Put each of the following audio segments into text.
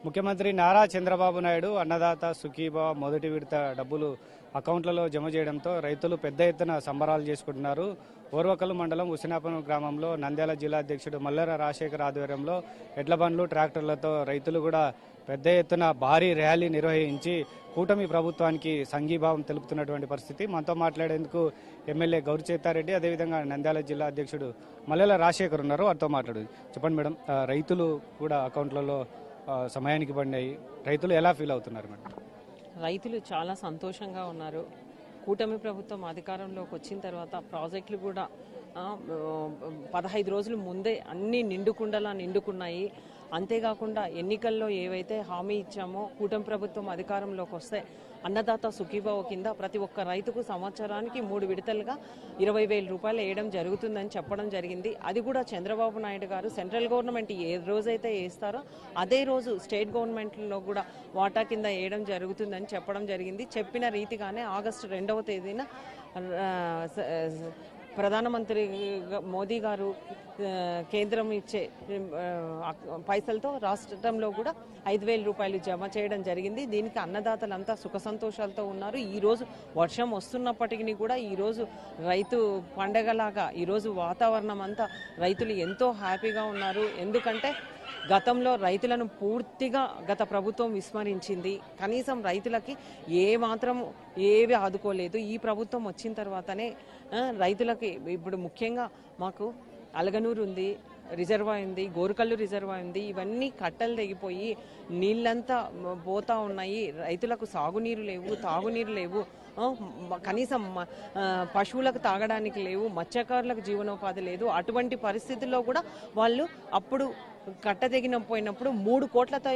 ముఖ్యమంత్రి నారా చంద్రబాబు నాయుడు అన్నదాత సుఖీభావ మొదటి విడత డబ్బులు అకౌంట్లలో జమ చేయడంతో రైతులు పెద్ద ఎత్తున సంబరాలు చేసుకుంటున్నారు. ఓర్వకల్లు మండలం హుస్సేనాపురం గ్రామంలో నంద్యాల జిల్లా అధ్యక్షుడు మల్లెర రాజశేఖర్ ఆధ్వర్యంలో ఎడ్ల బండ్లు ట్రాక్టర్లతో రైతులు కూడా పెద్ద ఎత్తున భారీ ర్యాలీ నిర్వహించి కూటమి ప్రభుత్వానికి సంఘీభావం తెలుపుతున్నటువంటి పరిస్థితి. మనతో మాట్లాడేందుకు ఎమ్మెల్యే గౌరిచేతారెడ్డి, అదేవిధంగా నంద్యాల జిల్లా అధ్యక్షుడు మల్లెల రాజశేఖర్ ఉన్నారు. వారితో మాట్లాడు. చెప్పండి మేడం, రైతులు కూడా అకౌంట్లలో సమయానికి పడినాయి. రైతులు ఎలా ఫీల్ అవుతున్నారు మేడం? రైతులు చాలా సంతోషంగా ఉన్నారు. కూటమి ప్రభుత్వం అధికారంలోకి వచ్చిన తర్వాత ప్రాజెక్టులు కూడా 15 రోజుల ముందే అన్ని నిండుకుండలా నిండుకున్నాయి. అంతేకాకుండా ఎన్నికల్లో ఏవైతే హామీ ఇచ్చామో కూటమి ప్రభుత్వం అధికారంలోకి వస్తే అన్నదాత సుఖీభావ కింద ప్రతి ఒక్క రైతుకు సంవత్సరానికి 3 విడతలుగా 20,000 రూపాయలు వేయడం జరుగుతుందని చెప్పడం జరిగింది. అది కూడా చంద్రబాబు నాయుడు గారు సెంట్రల్ గవర్నమెంట్ ఏ రోజైతే వేస్తారో అదే రోజు స్టేట్ గవర్నమెంట్లో కూడా వాటా కింద వేయడం జరుగుతుందని చెప్పడం జరిగింది. చెప్పిన రీతిగానే ఆగస్టు 2వ తేదీన ప్రధానమంత్రి మోదీ గారు కేంద్రం ఇచ్చే పైసలతో రాష్ట్రంలో కూడా 5,000 రూపాయలు జమ చేయడం జరిగింది. దీనికి అన్నదాతలంతా సుఖ సంతోషాలతో ఉన్నారు. ఈరోజు వర్షం వస్తున్నప్పటికీ కూడా ఈరోజు రైతు పండగలాగా ఈరోజు వాతావరణం అంతా రైతులు ఎంతో హ్యాపీగా ఉన్నారు. ఎందుకంటే గతంలో రైతులను పూర్తిగా గత ప్రభుత్వం విస్మరించింది. కనీసం రైతులకి ఏవి ఆదుకోలేదు. ఈ ప్రభుత్వం వచ్చిన తర్వాతనే రైతులకి ఇప్పుడు ముఖ్యంగా మాకు అలగనూరు ఉంది, రిజర్వాయర్ ఉంది, గోరుకల్లు రిజర్వాయర్ ఉంది. ఇవన్నీ కట్టలు తెగిపోయి నీళ్ళంతా పోతా ఉన్నాయి. రైతులకు సాగునీరు లేవు, తాగునీరు లేవు, కనీసం పశువులకు తాగడానికి లేవు, మత్స్యకారులకు జీవనోపాధి లేదు. అటువంటి పరిస్థితుల్లో కూడా వాళ్ళు అప్పుడు పోయినప్పుడు 3 కోట్లతో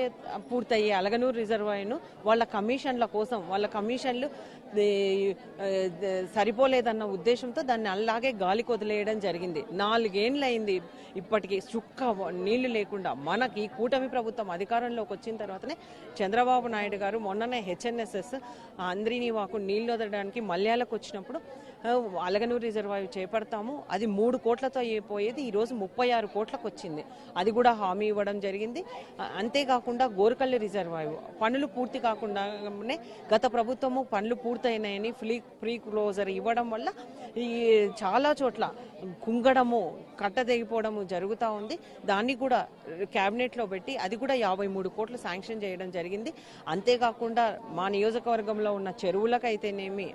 పూర్తయ్యే అలగనూరు రిజర్వాయర్ను వాళ్ళ కమిషన్ల కోసం వాళ్ళ కమిషన్లు సరిపోలేదన్న ఉద్దేశంతో దాన్ని అలాగే గాలికి వదిలేయడం జరిగింది. 4 ఏళ్ళు అయింది ఇప్పటికీ చుక్క నీళ్లు లేకుండా. మనకి కూటమి ప్రభుత్వం అధికారంలోకి వచ్చిన తర్వాతనే చంద్రబాబు నాయుడు గారు మొన్ననే హెచ్ఎన్ఎస్ఎస్ అంద్రినీవాకు నీళ్లు వదలడానికి మల్యాలకు వచ్చినప్పుడు అలగనూరు రిజర్వాయర్ చేపడతాము, అది 3 కోట్లతో పోయేది ఈరోజు 36 కోట్లకు వచ్చింది. అది కూడా హామీ ఇవ్వడం జరిగింది. అంతేకాకుండా గోరుకల్లు రిజర్వాయర్ పనులు పూర్తి కాకుండానే గత ప్రభుత్వము పనులు పూర్తయినాయని ఫ్రీ క్లోజర్ ఇవ్వడం వల్ల ఈ చాలా చోట్ల కుంగడము కట్ట తెగిపోవడము జరుగుతూ ఉంది. దాన్ని కూడా క్యాబినెట్లో పెట్టి అది కూడా 53 కోట్లు శాంక్షన్ చేయడం జరిగింది. అంతేకాకుండా మా నియోజకవర్గంలో ఉన్న చెరువులకైతేనేమి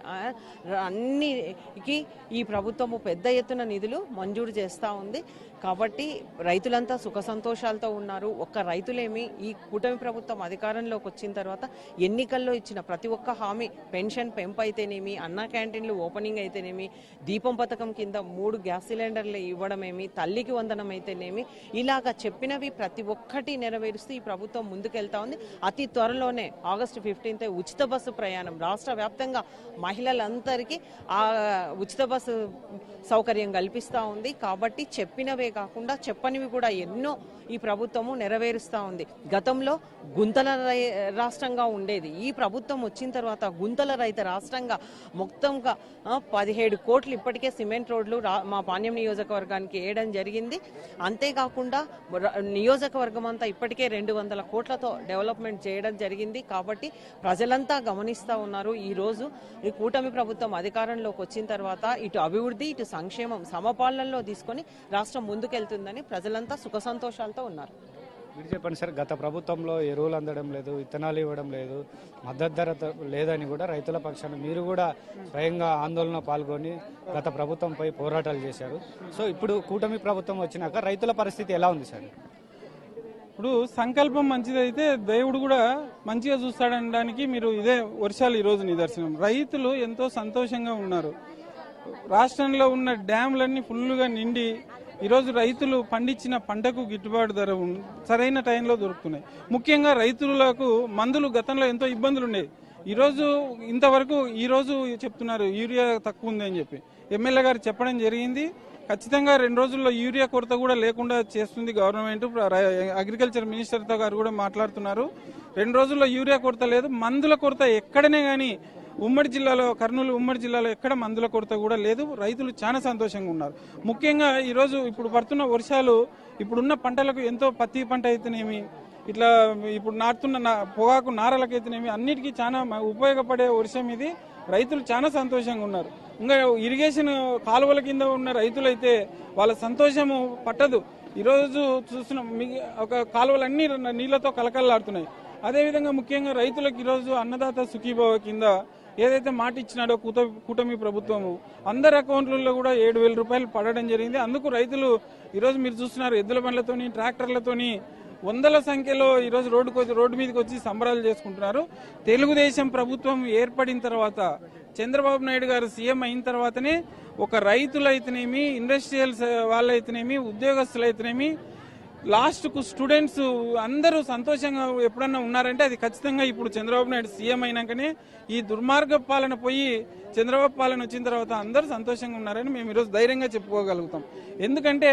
అన్నికి ఈ ప్రభుత్వము పెద్ద ఎత్తున నిధులు మంజూరు చేస్తూ ఉంది. కాబట్టి రైతులంతా సుఖ సంతోషాలతో ఉన్నారు. ఒక్క రైతులేమి, ఈ కూటమి ప్రభుత్వం అధికారంలోకి వచ్చిన తర్వాత ఎన్నికల్లో ఇచ్చిన ప్రతి ఒక్క హామీ, పెన్షన్ పెంపు అయితేనేమి, అన్నా క్యాంటీన్లు ఓపెనింగ్ అయితేనేమి, దీపం పథకం కింద 3 గ్యాస్ సిలిండర్లు ఇవ్వడమేమి, తల్లికి వందనం అయితేనేమి, ఇలాగా చెప్పినవి ప్రతి ఒక్కటి నెరవేరుస్తూ ఈ ప్రభుత్వం ముందుకెళ్తా ఉంది. అతి త్వరలోనే ఆగస్టు 15 ఉచిత బస్సు ప్రయాణం రాష్ట్ర వ్యాప్తంగా మహిళలందరికీ ఆ ఉచిత బస్సు సౌకర్యం కల్పిస్తూ ఉంది. కాబట్టి చెప్పినవే కాకుండా చెప్పనివి కూడా ఎన్నో ఈ ప్రభుత్వము నెరవేరుస్తూ ఉంది. గతంలో గుంతల రాష్ట్రంగా ఉండేది, ఈ ప్రభుత్వం వచ్చిన తర్వాత గుంతల రహిత రాష్ట్రంగా మొత్తంగా 17 కోట్లు ఇప్పటికే సిమెంట్ రోడ్లు మా పాణ్యం నియోజకవర్గానికి వేయడం జరిగింది. అంతేకాకుండా నియోజకవర్గం అంతా ఇప్పటికే 200 కోట్లతో డెవలప్మెంట్ చేయడం జరిగింది. కాబట్టి ప్రజలంతా గమనిస్తూ ఉన్నారు. ఈరోజు ఈ కూటమి ప్రభుత్వం అధికారంలోకి వచ్చిన తర్వాత ఇటు అభివృద్ధి ఇటు సంక్షేమం సమపాలనలో తీసుకొని రాష్ట్రం ముందుకెళ్తుందని ప్రజలంతా సుఖ సంతోషాలతో ఉన్నారు. మీరు చెప్పండి సార్, గత ప్రభుత్వంలో ఎరువులు అందడం లేదు, విత్తనాలు ఇవ్వడం లేదు, మద్దతు ధర లేదని కూడా రైతుల పక్షాన మీరు కూడా స్వయంగా ఆందోళన పాల్గొని గత ప్రభుత్వంపై పోరాటాలు చేశారు. సో ఇప్పుడు కూటమి ప్రభుత్వం వచ్చినాక రైతుల పరిస్థితి ఎలా ఉంది సార్? ఇప్పుడు సంకల్పం మంచిదైతే దేవుడు కూడా మంచిగా చూస్తాడనడానికి మీరు ఇదే వర్షాలు ఈరోజు నిదర్శనం. రైతులు ఎంతో సంతోషంగా ఉన్నారు. రాష్ట్రంలో ఉన్న డ్యాంలన్నీ ఫుల్గా నిండి ఈరోజు రైతులు పండించిన పంటకు గిట్టుబాటు ధర సరైన టైంలో దొరుకుతున్నాయి. ముఖ్యంగా రైతులకు మందులు గతంలో ఎంతో ఇబ్బందులు ఉండేవి. ఈరోజు ఇంతవరకు ఈరోజు చెప్తున్నారు యూరియా తక్కువ ఉంది అని చెప్పి ఎమ్మెల్యే గారు చెప్పడం జరిగింది. ఖచ్చితంగా 2 రోజుల్లో యూరియా కొరత కూడా లేకుండా చేస్తుంది గవర్నమెంట్. అగ్రికల్చర్ మినిస్టర్తో గారు కూడా మాట్లాడుతున్నారు. 2 రోజుల్లో యూరియా కొరత లేదు. మందుల కొరత ఎక్కడనే కానీ ఉమ్మడి జిల్లాలో, కర్నూలు ఉమ్మడి జిల్లాలో ఎక్కడ మందుల కొరత కూడా లేదు. రైతులు చాలా సంతోషంగా ఉన్నారు. ముఖ్యంగా ఈరోజు ఇప్పుడు పడుతున్న వర్షాలు ఇప్పుడున్న పంటలకు ఎంతో, పత్తి పంట అయితేనేమి, ఇట్లా ఇప్పుడు నాటుతున్న పొగాకు నారలకైతేనేమి అన్నిటికీ చాలా ఉపయోగపడే వర్షం ఇది. రైతులు చాలా సంతోషంగా ఉన్నారు. ఇంకా ఇరిగేషన్ కాలువల కింద ఉన్న రైతులైతే వాళ్ళ సంతోషము పట్టదు. ఈరోజు చూస్తున్నాం ఒక కాలువలన్నీ నీళ్లతో కలకల్లాడుతున్నాయి. అదేవిధంగా ముఖ్యంగా రైతులకు ఈరోజు అన్నదాత సుఖీభవ కింద ఏదైతే మాట ఇచ్చినాడో కూటమి ప్రభుత్వము అందరి అకౌంట్లలో కూడా 7,000 రూపాయలు పడడం జరిగింది. అందుకు రైతులు ఈరోజు మీరు చూస్తున్నారు ఎద్దుల బండ్లతోని ట్రాక్టర్లతోని వందల సంఖ్యలో ఈరోజు రోడ్డు మీదకి వచ్చి సంబరాలు చేసుకుంటున్నారు. తెలుగుదేశం ప్రభుత్వం ఏర్పడిన తర్వాత చంద్రబాబు నాయుడు గారు సీఎం అయిన తర్వాతనే ఒక రైతులైతేనేమి, ఇండస్ట్రియల్స్ వాళ్ళైతేనేమి, ఉద్యోగస్తులైతేనేమి, లాస్ట్కు స్టూడెంట్స్ అందరూ సంతోషంగా ఎప్పుడన్నా ఉన్నారంటే అది ఖచ్చితంగా ఇప్పుడు చంద్రబాబు నాయుడు సీఎం అయినాకనే. ఈ దుర్మార్గ పాలన పోయి చంద్రబాబు పాలన వచ్చిన తర్వాత అందరూ సంతోషంగా ఉన్నారని మేము ఈరోజు ధైర్యంగా చెప్పుకోగలుగుతాం. ఎందుకంటే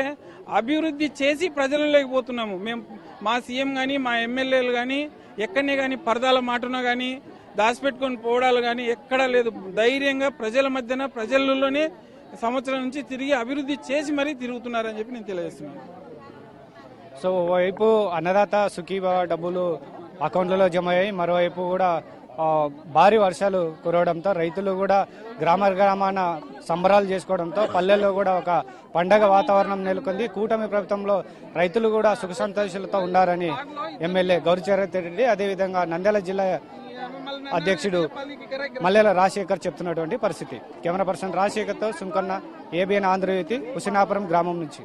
అభివృద్ధి చేసి ప్రజలు లేకపోతున్నాము. మేము మా సీఎం కానీ మా ఎమ్మెల్యేలు కానీ ఎక్కడనే కానీ పరదాల మాటన కానీ దాచిపెట్టుకొని పోవడాలు కానీ ఎక్కడా లేదు. ధైర్యంగా ప్రజల మధ్యన ప్రజల్లోనే సంవత్సరం నుంచి తిరిగి అభివృద్ధి చేసి మరీ తిరుగుతున్నారని చెప్పి నేను తెలియజేస్తున్నాను. సో ఓవైపు అన్నదాత సుఖీభవ డబ్బులు అకౌంట్లలో జమ అయ్యాయి, మరోవైపు కూడా భారీ వర్షాలు కురవడంతో రైతులు కూడా గ్రామాన సంబరాలు చేసుకోవడంతో పల్లెల్లో కూడా ఒక పండగ వాతావరణం నెలకొంది. కూటమి ప్రభుత్వంలో రైతులు కూడా సుఖ సంతోషాలతో ఉండారని ఎమ్మెల్యే గౌరిచరణ్ రెడ్డి, అదేవిధంగా నంద్యాల జిల్లా అధ్యక్షుడు మల్లెల రాజశేఖర్ చెప్తున్నటువంటి పరిస్థితి. కెమెరా పర్సన్ రాజశేఖర్తో సుంకన్న, ఏబిఎన్ ఆంధ్రజ్యోతి, హుసేనాపురం గ్రామం నుంచి.